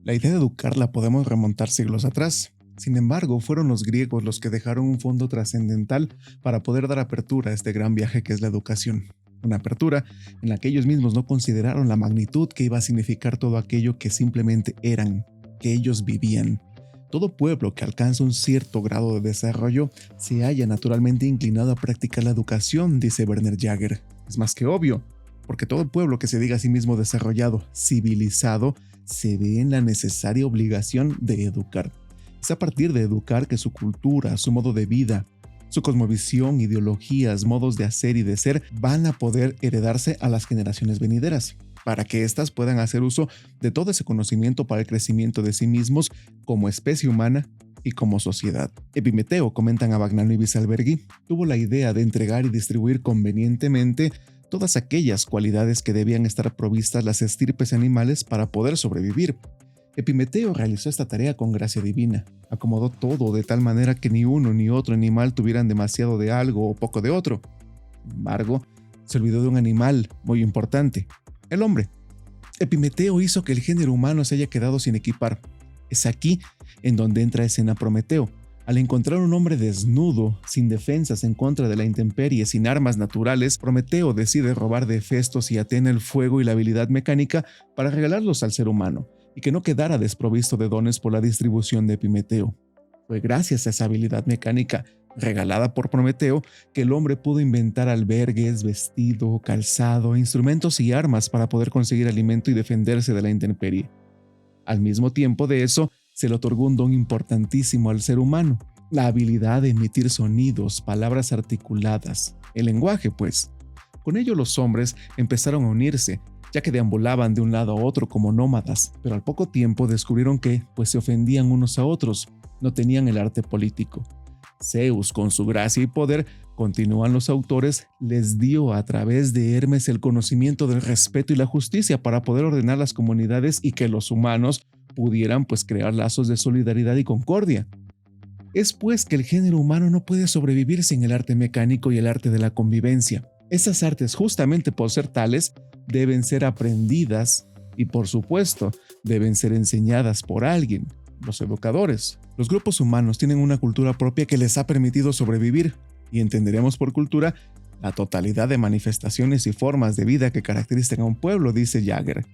La idea de educar la podemos remontar siglos atrás. Sin embargo, fueron los griegos los que dejaron un fondo trascendental para poder dar apertura a este gran viaje que es la educación. Una apertura en la que ellos mismos no consideraron la magnitud que iba a significar todo aquello que simplemente eran, que ellos vivían. Todo pueblo que alcanza un cierto grado de desarrollo se halla naturalmente inclinado a practicar la educación, dice Werner Jaeger. Es más que obvio, porque todo pueblo que se diga a sí mismo desarrollado, civilizado, se ve en la necesaria obligación de educar. Es a partir de educar que su cultura, su modo de vida, su cosmovisión, ideologías, modos de hacer y de ser van a poder heredarse a las generaciones venideras, para que éstas puedan hacer uso de todo ese conocimiento para el crecimiento de sí mismos como especie humana y como sociedad. Epimeteo, comentan Abagnano y Bisalberghi, tuvo la idea de entregar y distribuir convenientemente todas aquellas cualidades que debían estar provistas las estirpes animales para poder sobrevivir. Epimeteo realizó esta tarea con gracia divina, acomodó todo de tal manera que ni uno ni otro animal tuvieran demasiado de algo o poco de otro. Sin embargo, se olvidó de un animal muy importante, el hombre. Epimeteo hizo que el género humano se haya quedado sin equipar. Es aquí en donde entra a escena Prometeo. Al encontrar un hombre desnudo, sin defensas en contra de la intemperie, sin armas naturales, Prometeo decide robar de Hefestos y Atena el fuego y la habilidad mecánica para regalarlos al ser humano, y que no quedara desprovisto de dones por la distribución de Epimeteo. Fue gracias a esa habilidad mecánica regalada por Prometeo que el hombre pudo inventar albergues, vestido, calzado, instrumentos y armas para poder conseguir alimento y defenderse de la intemperie. Al mismo tiempo de eso, se le otorgó un don importantísimo al ser humano, la habilidad de emitir sonidos, palabras articuladas, el lenguaje, pues. Con ello los hombres empezaron a unirse, ya que deambulaban de un lado a otro como nómadas, pero al poco tiempo descubrieron que, pues se ofendían unos a otros, no tenían el arte político. Zeus, con su gracia y poder, continúan los autores, les dio a través de Hermes el conocimiento del respeto y la justicia para poder ordenar las comunidades y que los humanos pudieran pues crear lazos de solidaridad y concordia. Es pues que el género humano no puede sobrevivir sin el arte mecánico y el arte de la convivencia. Esas artes, justamente por ser tales, deben ser aprendidas y, por supuesto, deben ser enseñadas por alguien, los educadores. Los grupos humanos tienen una cultura propia que les ha permitido sobrevivir, y entenderemos por cultura la totalidad de manifestaciones y formas de vida que caracterizan a un pueblo, dice Jaeger.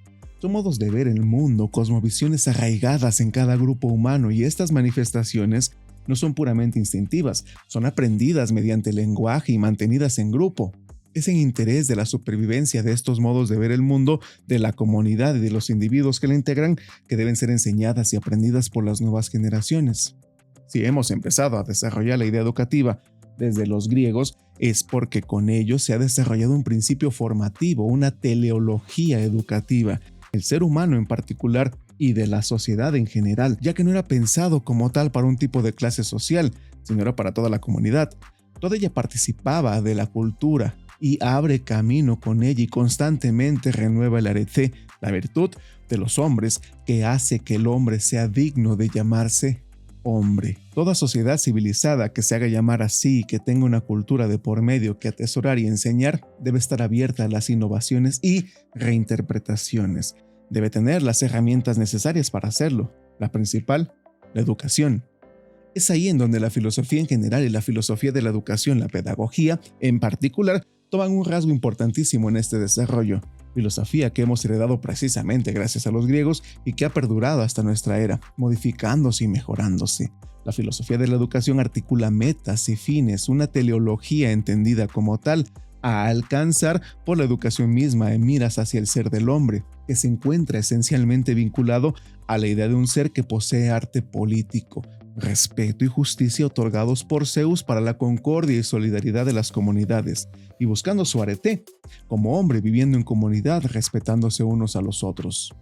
Son modos de ver el mundo, cosmovisiones arraigadas en cada grupo humano, y estas manifestaciones no son puramente instintivas, son aprendidas mediante el lenguaje y mantenidas en grupo. Es en interés de la supervivencia de estos modos de ver el mundo, de la comunidad y de los individuos que la integran, que deben ser enseñadas y aprendidas por las nuevas generaciones. Si hemos empezado a desarrollar la idea educativa desde los griegos, es porque con ellos se ha desarrollado un principio formativo, una teleología educativa, el ser humano en particular y de la sociedad en general, ya que no era pensado como tal para un tipo de clase social, sino era para toda la comunidad. Toda ella participaba de la cultura y abre camino con ella y constantemente renueva el arete, la virtud de los hombres que hace que el hombre sea digno de llamarse hombre. Toda sociedad civilizada que se haga llamar así y que tenga una cultura de por medio que atesorar y enseñar debe estar abierta a las innovaciones y reinterpretaciones. Debe tener las herramientas necesarias para hacerlo. La principal, la educación. Es ahí en donde la filosofía en general y la filosofía de la educación, la pedagogía en particular, toman un rasgo importantísimo en este desarrollo. Filosofía que hemos heredado precisamente gracias a los griegos y que ha perdurado hasta nuestra era, modificándose y mejorándose. La filosofía de la educación articula metas y fines, una teleología entendida como tal, a alcanzar por la educación misma en miras hacia el ser del hombre, que se encuentra esencialmente vinculado a la idea de un ser que posee arte político, respeto y justicia otorgados por Zeus para la concordia y solidaridad de las comunidades, y buscando su arete, como hombre viviendo en comunidad, respetándose unos a los otros.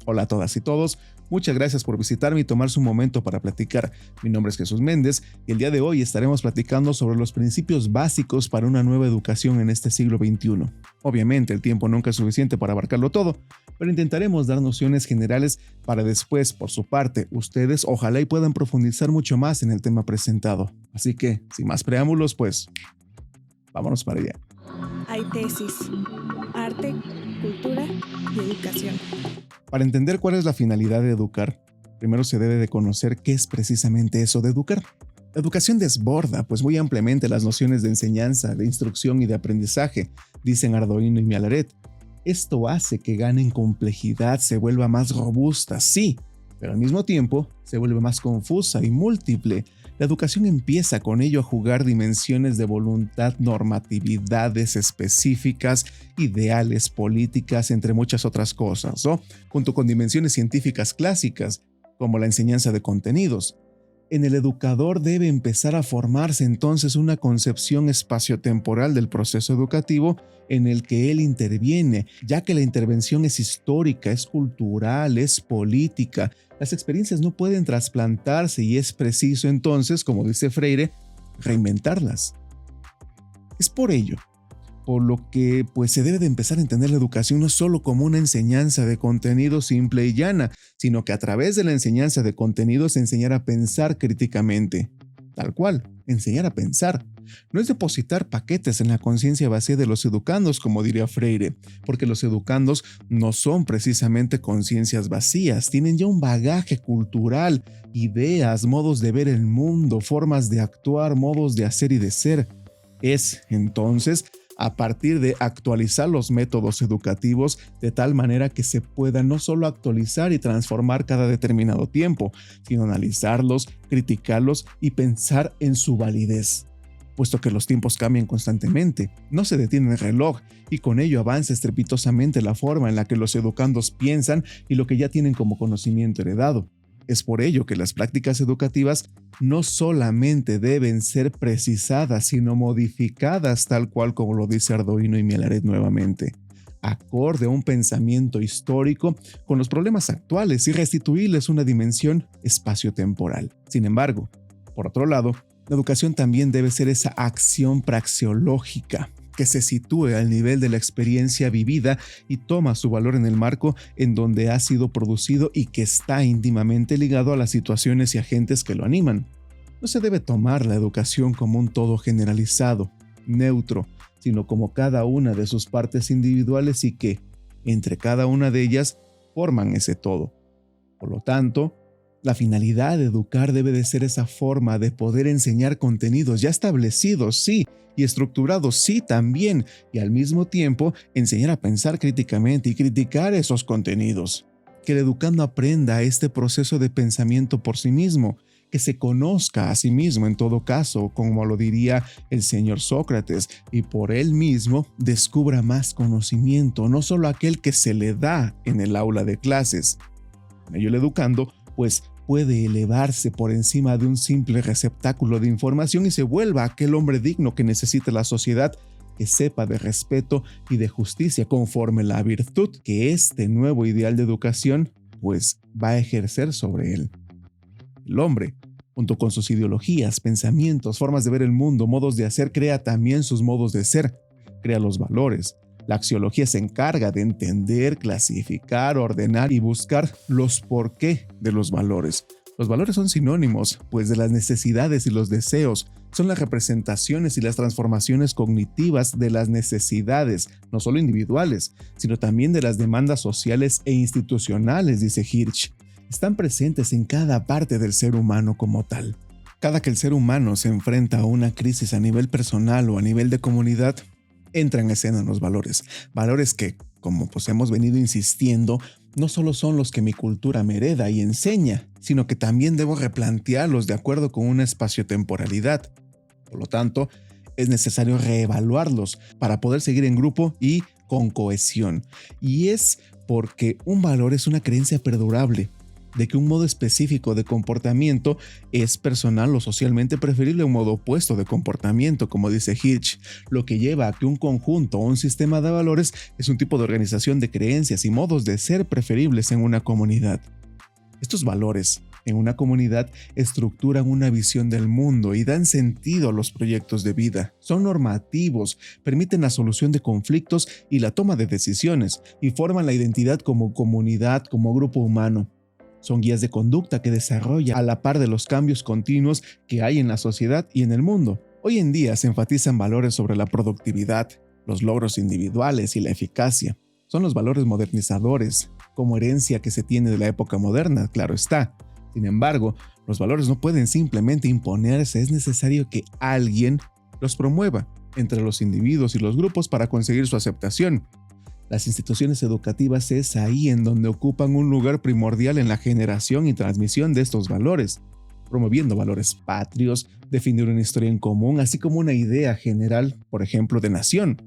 Hola a todas y todos, muchas gracias por visitarme y tomarse un momento para platicar. Mi nombre es Jesús Méndez y el día de hoy estaremos platicando sobre los principios básicos para una nueva educación en este siglo XXI. Obviamente el tiempo nunca es suficiente para abarcarlo todo, pero intentaremos dar nociones generales para después, por su parte, ustedes ojalá y puedan profundizar mucho más en el tema presentado. Así que, sin más preámbulos, pues, vámonos para allá. Hay tesis, arte, cultura y educación. Para entender cuál es la finalidad de educar, primero se debe de conocer qué es precisamente eso de educar. La educación desborda, pues muy ampliamente las nociones de enseñanza, de instrucción y de aprendizaje, dicen Ardoino y Mialaret. Esto hace que gane en complejidad, se vuelva más robusta, sí, pero al mismo tiempo se vuelve más confusa y múltiple. La educación empieza con ello a jugar dimensiones de voluntad, normatividades específicas, ideales, políticas, entre muchas otras cosas, ¿no? Junto con dimensiones científicas clásicas, como la enseñanza de contenidos. En el educador debe empezar a formarse entonces una concepción espaciotemporal del proceso educativo en el que él interviene, ya que la intervención es histórica, es cultural, es política. Las experiencias no pueden trasplantarse y es preciso entonces, como dice Freire, reinventarlas. Es por ello por lo que pues se debe de empezar a entender la educación no solo como una enseñanza de contenido simple y llana, sino que a través de la enseñanza de contenidos enseñar a pensar críticamente. Tal cual, enseñar a pensar. No es depositar paquetes en la conciencia vacía de los educandos, como diría Freire, porque los educandos no son precisamente conciencias vacías, tienen ya un bagaje cultural, ideas, modos de ver el mundo, formas de actuar, modos de hacer y de ser. Es, entonces, a partir de actualizar los métodos educativos de tal manera que se pueda no solo actualizar y transformar cada determinado tiempo, sino analizarlos, criticarlos y pensar en su validez. Puesto que los tiempos cambian constantemente, no se detiene el reloj y con ello avanza estrepitosamente la forma en la que los educandos piensan y lo que ya tienen como conocimiento heredado. Es por ello que las prácticas educativas no solamente deben ser precisadas, sino modificadas tal cual como lo dice Ardoino y Mialaret nuevamente, acorde a un pensamiento histórico con los problemas actuales y restituirles una dimensión espaciotemporal. Sin embargo, por otro lado, la educación también debe ser esa acción praxeológica que se sitúe al nivel de la experiencia vivida y toma su valor en el marco en donde ha sido producido y que está íntimamente ligado a las situaciones y agentes que lo animan. No se debe tomar la educación como un todo generalizado, neutro, sino como cada una de sus partes individuales y que, entre cada una de ellas, forman ese todo. Por lo tanto, la finalidad de educar debe de ser esa forma de poder enseñar contenidos ya establecidos, sí, y estructurados, sí, también, y al mismo tiempo enseñar a pensar críticamente y criticar esos contenidos. Que el educando aprenda este proceso de pensamiento por sí mismo, que se conozca a sí mismo en todo caso, como lo diría el señor Sócrates, y por él mismo descubra más conocimiento, no solo aquel que se le da en el aula de clases. Con ello el educando, pues puede elevarse por encima de un simple receptáculo de información y se vuelva aquel hombre digno que necesita la sociedad, que sepa de respeto y de justicia conforme la virtud que este nuevo ideal de educación pues va a ejercer sobre él. El hombre, junto con sus ideologías, pensamientos, formas de ver el mundo, modos de hacer, crea también sus modos de ser, crea los valores. La axiología se encarga de entender, clasificar, ordenar y buscar los porqué de los valores. Los valores son sinónimos, pues de las necesidades y los deseos. Son las representaciones y las transformaciones cognitivas de las necesidades, no solo individuales, sino también de las demandas sociales e institucionales, dice Hirsch. Están presentes en cada parte del ser humano como tal. Cada que el ser humano se enfrenta a una crisis a nivel personal o a nivel de comunidad, entra en escena los valores. Valores que, como pues hemos venido insistiendo, no solo son los que mi cultura me hereda y enseña, sino que también debo replantearlos de acuerdo con una espaciotemporalidad. Por lo tanto, es necesario reevaluarlos para poder seguir en grupo y con cohesión. Y es porque un valor es una creencia perdurable, de que un modo específico de comportamiento es personal o socialmente preferible a un modo opuesto de comportamiento, como dice Hirsch, lo que lleva a que un conjunto o un sistema de valores es un tipo de organización de creencias y modos de ser preferibles en una comunidad. Estos valores en una comunidad estructuran una visión del mundo y dan sentido a los proyectos de vida. Son normativos, permiten la solución de conflictos y la toma de decisiones y forman la identidad como comunidad, como grupo humano. Son guías de conducta que desarrolla a la par de los cambios continuos que hay en la sociedad y en el mundo. Hoy en día se enfatizan valores sobre la productividad, los logros individuales y la eficacia. son los valores modernizadores, como herencia que se tiene de la época moderna, claro está. Sin embargo, los valores no pueden simplemente imponerse, es necesario que alguien los promueva entre los individuos y los grupos para conseguir su aceptación. Las instituciones educativas es ahí en donde ocupan un lugar primordial en la generación y transmisión de estos valores, promoviendo valores patrios, definir una historia en común, así como una idea general, por ejemplo, de nación.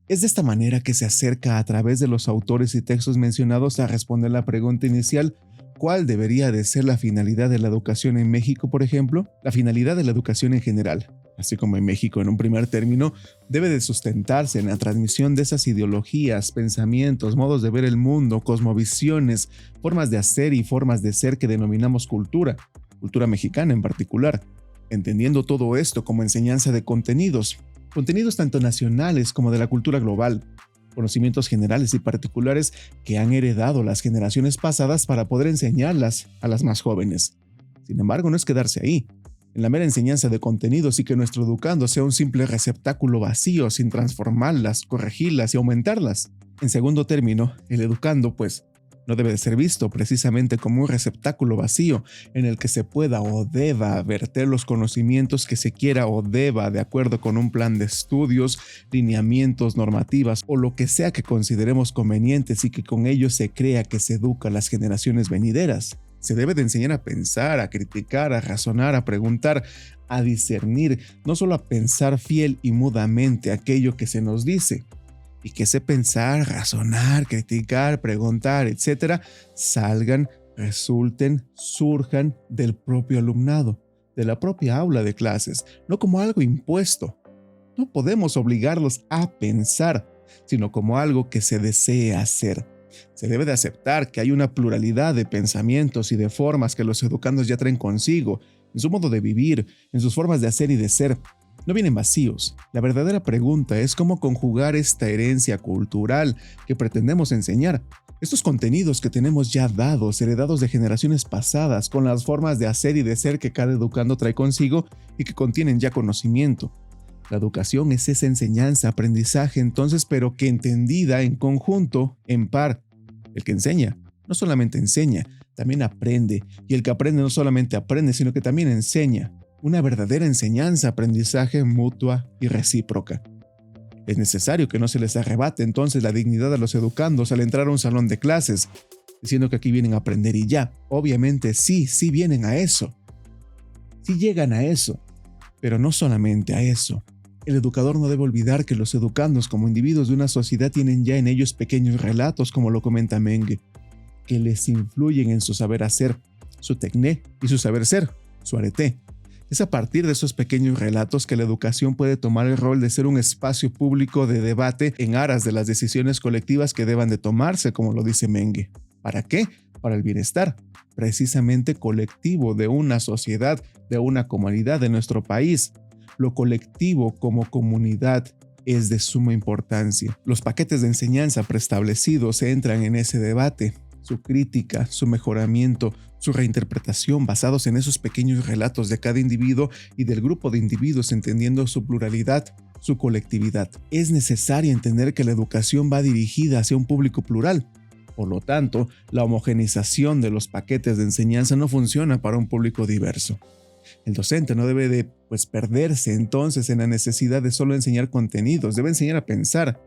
Es de esta manera que se acerca a través de los autores y textos mencionados a responder la pregunta inicial: ¿cuál debería de ser la finalidad de la educación en México, por ejemplo? La finalidad de la educación en general, así como en México en un primer término, debe de sustentarse en la transmisión de esas ideologías, pensamientos, modos de ver el mundo, cosmovisiones, formas de hacer y formas de ser que denominamos cultura mexicana en particular, entendiendo todo esto como enseñanza de contenidos tanto nacionales como de la cultura global, conocimientos generales y particulares que han heredado las generaciones pasadas para poder enseñarlas a las más jóvenes. Sin embargo, no es quedarse ahí, en la mera enseñanza de contenidos y que nuestro educando sea un simple receptáculo vacío sin transformarlas, corregirlas y aumentarlas. En segundo término, el educando, pues, no debe de ser visto precisamente como un receptáculo vacío en el que se pueda o deba verter los conocimientos que se quiera o deba de acuerdo con un plan de estudios, lineamientos, normativas o lo que sea que consideremos convenientes y que con ello se crea que se educa a las generaciones venideras. Se debe de enseñar a pensar, a criticar, a razonar, a preguntar, a discernir, no solo a pensar fiel y mudamente aquello que se nos dice. Y que ese pensar, razonar, criticar, preguntar, etc., salgan, resulten, surjan del propio alumnado, de la propia aula de clases, no como algo impuesto. No podemos obligarlos a pensar, sino como algo que se desea hacer. Se debe de aceptar que hay una pluralidad de pensamientos y de formas que los educandos ya traen consigo, en su modo de vivir, en sus formas de hacer y de ser. No vienen vacíos. La verdadera pregunta es cómo conjugar esta herencia cultural que pretendemos enseñar, estos contenidos que tenemos ya dados, heredados de generaciones pasadas, con las formas de hacer y de ser que cada educando trae consigo y que contienen ya conocimiento. La educación es esa enseñanza, aprendizaje entonces, pero que entendida en conjunto, en par. El que enseña, no solamente enseña, también aprende, y el que aprende no solamente aprende, sino que también enseña. Una verdadera enseñanza, aprendizaje mutua y recíproca. Es necesario que no se les arrebate entonces la dignidad a los educandos al entrar a un salón de clases, diciendo que aquí vienen a aprender y ya. Obviamente sí vienen a eso. Sí llegan a eso, pero no solamente a eso. El educador no debe olvidar que los educandos como individuos de una sociedad tienen ya en ellos pequeños relatos, como lo comenta Menge, que les influyen en su saber hacer, su tecné y su saber ser, su areté. Es a partir de esos pequeños relatos que la educación puede tomar el rol de ser un espacio público de debate en aras de las decisiones colectivas que deban de tomarse, como lo dice Menge. ¿Para qué? Para el bienestar, precisamente colectivo de una sociedad, de una comunidad de nuestro país. Lo colectivo como comunidad es de suma importancia. Los paquetes de enseñanza preestablecidos entran en ese debate. Su crítica, su mejoramiento, su reinterpretación basados en esos pequeños relatos de cada individuo y del grupo de individuos entendiendo su pluralidad, su colectividad. Es necesario entender que la educación va dirigida hacia un público plural. Por lo tanto, la homogeneización de los paquetes de enseñanza no funciona para un público diverso. El docente no debe de perderse entonces en la necesidad de solo enseñar contenidos, debe enseñar a pensar.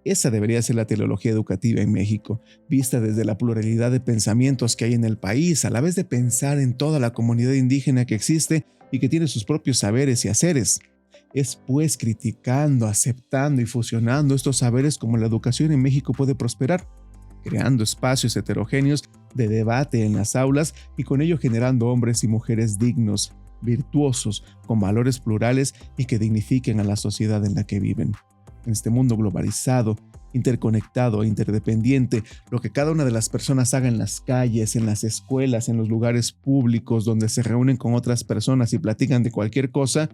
Esa debería ser la teleología educativa en México, vista desde la pluralidad de pensamientos que hay en el país, a la vez de pensar en toda la comunidad indígena que existe y que tiene sus propios saberes y haceres. Es pues criticando, aceptando y fusionando estos saberes como la educación en México puede prosperar, creando espacios heterogéneos de debate en las aulas y con ello generando hombres y mujeres dignos, virtuosos, con valores plurales y que dignifiquen a la sociedad en la que viven. En este mundo globalizado, interconectado e interdependiente, lo que cada una de las personas haga en las calles, en las escuelas, en los lugares públicos donde se reúnen con otras personas y platican de cualquier cosa,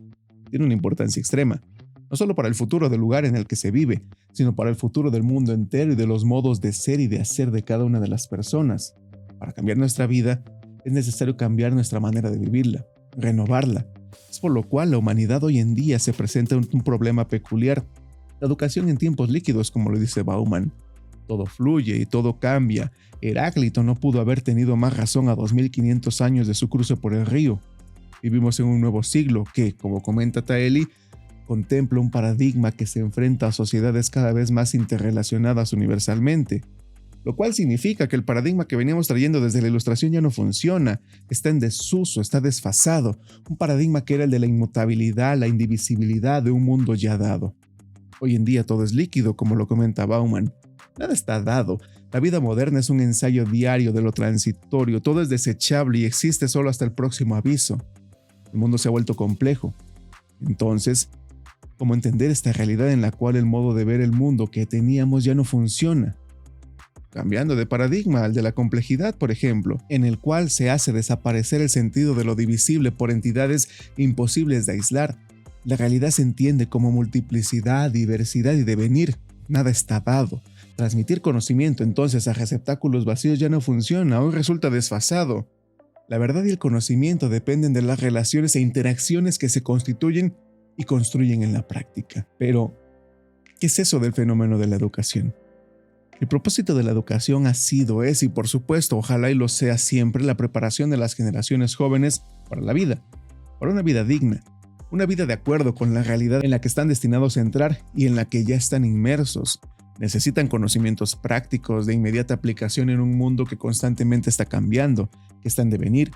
tiene una importancia extrema. No solo para el futuro del lugar en el que se vive, sino para el futuro del mundo entero y de los modos de ser y de hacer de cada una de las personas. Para cambiar nuestra vida, es necesario cambiar nuestra manera de vivirla, renovarla. Es por lo cual la humanidad hoy en día se presenta un problema peculiar. La educación en tiempos líquidos, como lo dice Bauman. Todo fluye y todo cambia. Heráclito no pudo haber tenido más razón a 2500 años de su cruce por el río. Vivimos en un nuevo siglo que, como comenta Taeli, contempla un paradigma que se enfrenta a sociedades cada vez más interrelacionadas universalmente, lo cual significa que el paradigma que veníamos trayendo desde la Ilustración ya no funciona, está en desuso, está desfasado, un paradigma que era el de la inmutabilidad, la indivisibilidad de un mundo ya dado. Hoy en día todo es líquido, como lo comenta Bauman. Nada está dado. La vida moderna es un ensayo diario de lo transitorio, todo es desechable y existe solo hasta el próximo aviso. El mundo se ha vuelto complejo. Entonces, ¿cómo entender esta realidad en la cual el modo de ver el mundo que teníamos ya no funciona? Cambiando de paradigma al de la complejidad, por ejemplo, en el cual se hace desaparecer el sentido de lo divisible por entidades imposibles de aislar. La realidad se entiende como multiplicidad, diversidad y devenir. Nada está dado. Transmitir conocimiento entonces a receptáculos vacíos ya no funciona, hoy resulta desfasado. La verdad y el conocimiento dependen de las relaciones e interacciones que se constituyen y construyen en la práctica. Pero, ¿qué es eso del fenómeno de la educación? El propósito de la educación ha sido, es y por supuesto, ojalá y lo sea siempre, la preparación de las generaciones jóvenes para la vida, para una vida digna, una vida de acuerdo con la realidad en la que están destinados a entrar y en la que ya están inmersos. Necesitan conocimientos prácticos de inmediata aplicación en un mundo que constantemente está cambiando, que está en devenir.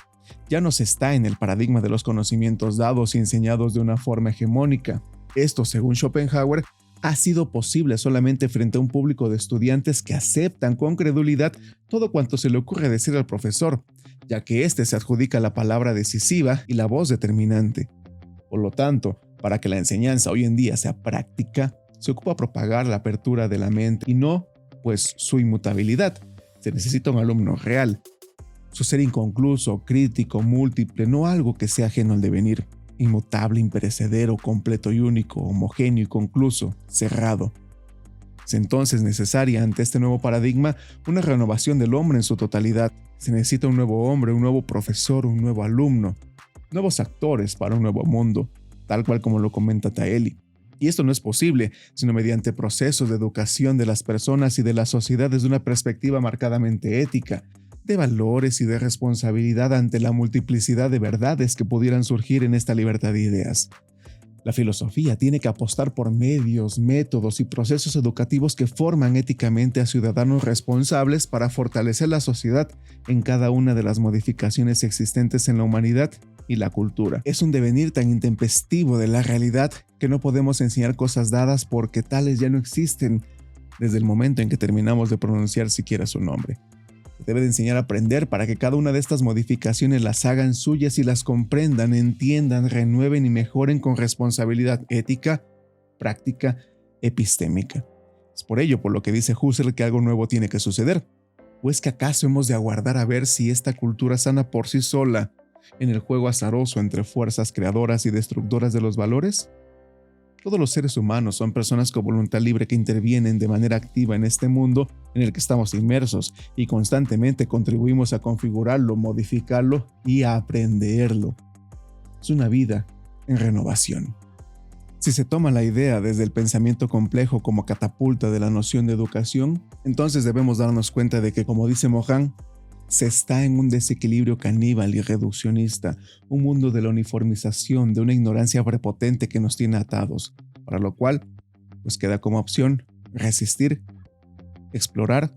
Ya no se está en el paradigma de los conocimientos dados y enseñados de una forma hegemónica. Esto, según Schopenhauer, ha sido posible solamente frente a un público de estudiantes que aceptan con credulidad todo cuanto se le ocurre decir al profesor, ya que éste se adjudica la palabra decisiva y la voz determinante. Por lo tanto, para que la enseñanza hoy en día sea práctica, se ocupa propagar la apertura de la mente y no, pues, su inmutabilidad. Se necesita un alumno real, su ser inconcluso, crítico, múltiple, no algo que sea ajeno al devenir. Inmutable, imperecedero, completo y único, homogéneo y concluso, cerrado. Es entonces necesaria ante este nuevo paradigma una renovación del hombre en su totalidad. Se necesita un nuevo hombre, un nuevo profesor, un nuevo alumno, nuevos actores para un nuevo mundo, tal cual como lo comenta Taeli. Y esto no es posible, sino mediante procesos de educación de las personas y de la sociedad desde una perspectiva marcadamente ética, de valores y de responsabilidad ante la multiplicidad de verdades que pudieran surgir en esta libertad de ideas. La filosofía tiene que apostar por medios, métodos y procesos educativos que forman éticamente a ciudadanos responsables para fortalecer la sociedad en cada una de las modificaciones existentes en la humanidad y la cultura. Es un devenir tan intempestivo de la realidad que no podemos enseñar cosas dadas porque tales ya no existen desde el momento en que terminamos de pronunciar siquiera su nombre. Se debe de enseñar a aprender para que cada una de estas modificaciones las hagan suyas y las comprendan, entiendan, renueven y mejoren con responsabilidad ética, práctica, epistémica. Es por ello por lo que dice Husserl que algo nuevo tiene que suceder. ¿O es que acaso hemos de aguardar a ver si esta cultura sana por sí sola, en el juego azaroso entre fuerzas creadoras y destructoras de los valores? Todos los seres humanos son personas con voluntad libre que intervienen de manera activa en este mundo en el que estamos inmersos y constantemente contribuimos a configurarlo, modificarlo y a aprenderlo. Es una vida en renovación. Si se toma la idea desde el pensamiento complejo como catapulta de la noción de educación, entonces debemos darnos cuenta de que, como dice Mohan, se está en un desequilibrio caníbal y reduccionista, un mundo de la uniformización, de una ignorancia prepotente que nos tiene atados, para lo cual, pues queda como opción resistir, explorar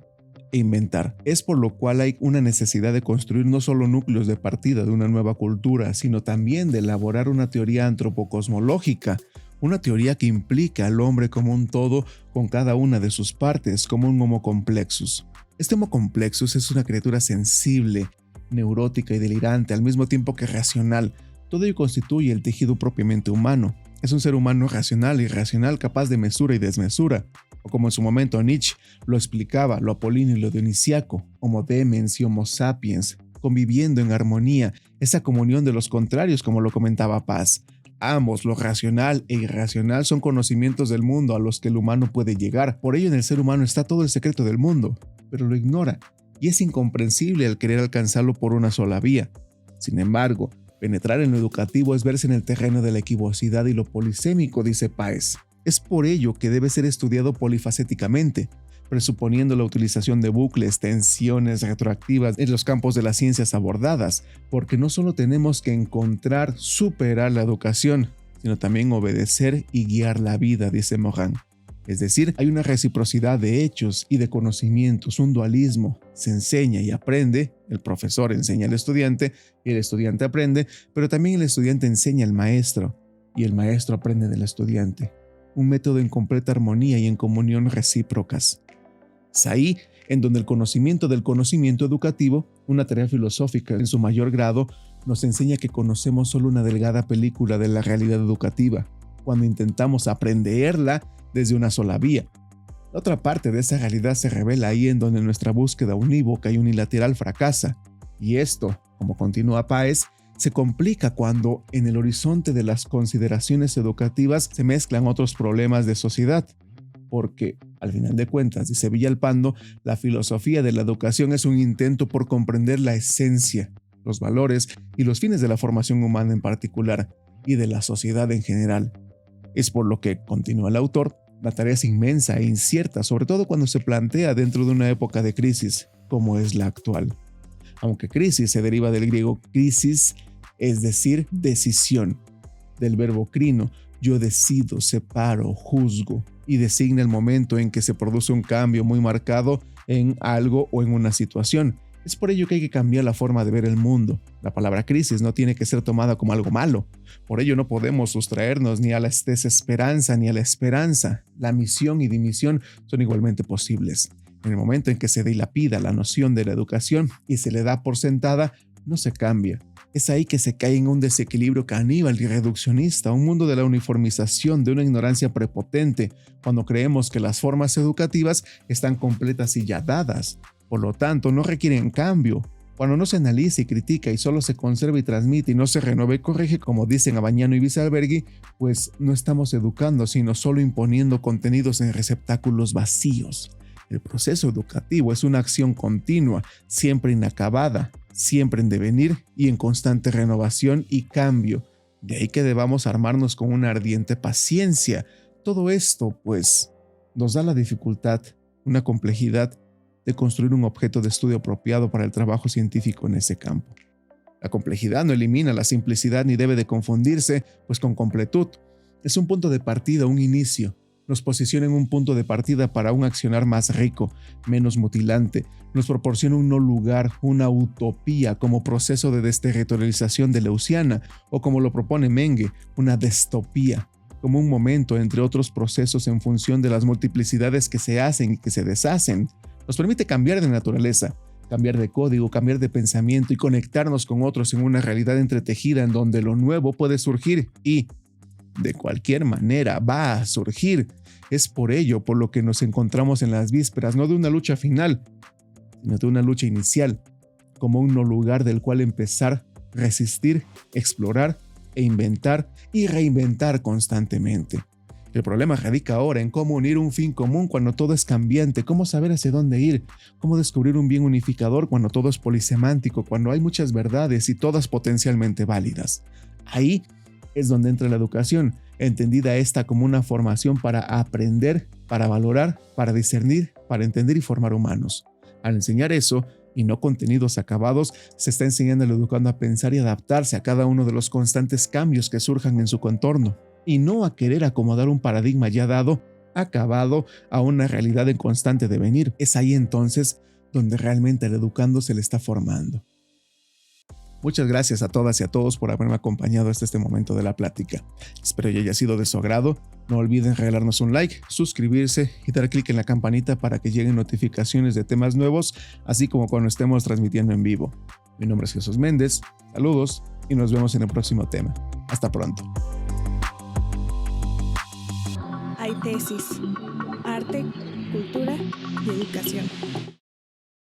e inventar. Es por lo cual hay una necesidad de construir no solo núcleos de partida de una nueva cultura, sino también de elaborar una teoría antropocosmológica, una teoría que implica al hombre como un todo con cada una de sus partes, como un homo complexus. Este homo complexus es una criatura sensible, neurótica y delirante, al mismo tiempo que racional. Todo ello constituye el tejido propiamente humano. Es un ser humano racional e irracional, capaz de mesura y desmesura. O como en su momento Nietzsche lo explicaba, lo apolíneo y lo dionisiaco, homo demens y homo sapiens, conviviendo en armonía, esa comunión de los contrarios como lo comentaba Paz. Ambos, lo racional e irracional, son conocimientos del mundo a los que el humano puede llegar. Por ello en el ser humano está todo el secreto del mundo, pero lo ignora, y es incomprensible el querer alcanzarlo por una sola vía. Sin embargo, penetrar en lo educativo es verse en el terreno de la equivocidad y lo polisémico, dice Páez. Es por ello que debe ser estudiado polifacéticamente, presuponiendo la utilización de bucles, tensiones retroactivas en los campos de las ciencias abordadas, porque no solo tenemos que encontrar, superar la educación, sino también obedecer y guiar la vida, dice Morin. Es decir, hay una reciprocidad de hechos y de conocimientos, un dualismo. Se enseña y aprende, el profesor enseña al estudiante y el estudiante aprende, pero también el estudiante enseña al maestro y el maestro aprende del estudiante. Un método en completa armonía y en comunión recíprocas. Es ahí en donde el conocimiento del conocimiento educativo, una tarea filosófica en su mayor grado, nos enseña que conocemos solo una delgada película de la realidad educativa, cuando intentamos aprenderla desde una sola vía. La otra parte de esa realidad se revela ahí en donde nuestra búsqueda unívoca y unilateral fracasa. Y esto, como continúa Páez, se complica cuando en el horizonte de las consideraciones educativas se mezclan otros problemas de sociedad. Porque, al final de cuentas, dice Villalpando, la filosofía de la educación es un intento por comprender la esencia, los valores y los fines de la formación humana en particular y de la sociedad en general. Es por lo que, continúa el autor, la tarea es inmensa e incierta, sobre todo cuando se plantea dentro de una época de crisis, como es la actual. Aunque crisis se deriva del griego crisis, es decir, decisión, del verbo crino, yo decido, separo, juzgo, y designa el momento en que se produce un cambio muy marcado en algo o en una situación. Es por ello que hay que cambiar la forma de ver el mundo. La palabra crisis no tiene que ser tomada como algo malo. Por ello no podemos sustraernos ni a la desesperanza ni a la esperanza. La misión y dimisión son igualmente posibles. En el momento en que se dilapida la noción de la educación y se le da por sentada, no se cambia. Es ahí que se cae en un desequilibrio caníbal y reduccionista, un mundo de la uniformización, de una ignorancia prepotente, cuando creemos que las formas educativas están completas y ya dadas. Por lo tanto, no requieren cambio. Cuando no se analiza y critica y solo se conserva y transmite y no se renueva y corrige, como dicen Abagnano y Wieselberghi, pues no estamos educando, sino solo imponiendo contenidos en receptáculos vacíos. El proceso educativo es una acción continua, siempre inacabada, siempre en devenir y en constante renovación y cambio. De ahí que debamos armarnos con una ardiente paciencia. Todo esto, pues, nos da la dificultad, una complejidad de construir un objeto de estudio apropiado para el trabajo científico en ese campo. La complejidad no elimina la simplicidad ni debe de confundirse, pues con completud. Es un punto de partida, un inicio. Nos posiciona en un punto de partida para un accionar más rico, menos mutilante. Nos proporciona un no lugar, una utopía como proceso de desterritorialización de Leuciana, o como lo propone Menge, una distopía, como un momento entre otros procesos en función de las multiplicidades que se hacen y que se deshacen. Nos permite cambiar de naturaleza, cambiar de código, cambiar de pensamiento y conectarnos con otros en una realidad entretejida en donde lo nuevo puede surgir y, de cualquier manera, va a surgir. Es por ello por lo que nos encontramos en las vísperas, no de una lucha final, sino de una lucha inicial, como un no lugar del cual empezar, resistir, explorar e inventar y reinventar constantemente. El problema radica ahora en cómo unir un fin común cuando todo es cambiante, cómo saber hacia dónde ir, cómo descubrir un bien unificador cuando todo es polisemántico, cuando hay muchas verdades y todas potencialmente válidas. Ahí es donde entra la educación, entendida esta como una formación para aprender, para valorar, para discernir, para entender y formar humanos. Al enseñar eso, y no contenidos acabados, se está enseñando al educando a pensar y adaptarse a cada uno de los constantes cambios que surjan en su contorno, y no a querer acomodar un paradigma ya dado, acabado, a una realidad en constante devenir. Es ahí entonces donde realmente al educando se le está formando. Muchas gracias a todas y a todos por haberme acompañado hasta este momento de la plática. Espero que haya sido de su agrado. No olviden regalarnos un like, suscribirse y dar clic en la campanita para que lleguen notificaciones de temas nuevos, así como cuando estemos transmitiendo en vivo. Mi nombre es Jesús Méndez, saludos y nos vemos en el próximo tema. Hasta pronto. Hay tesis, arte, cultura y educación.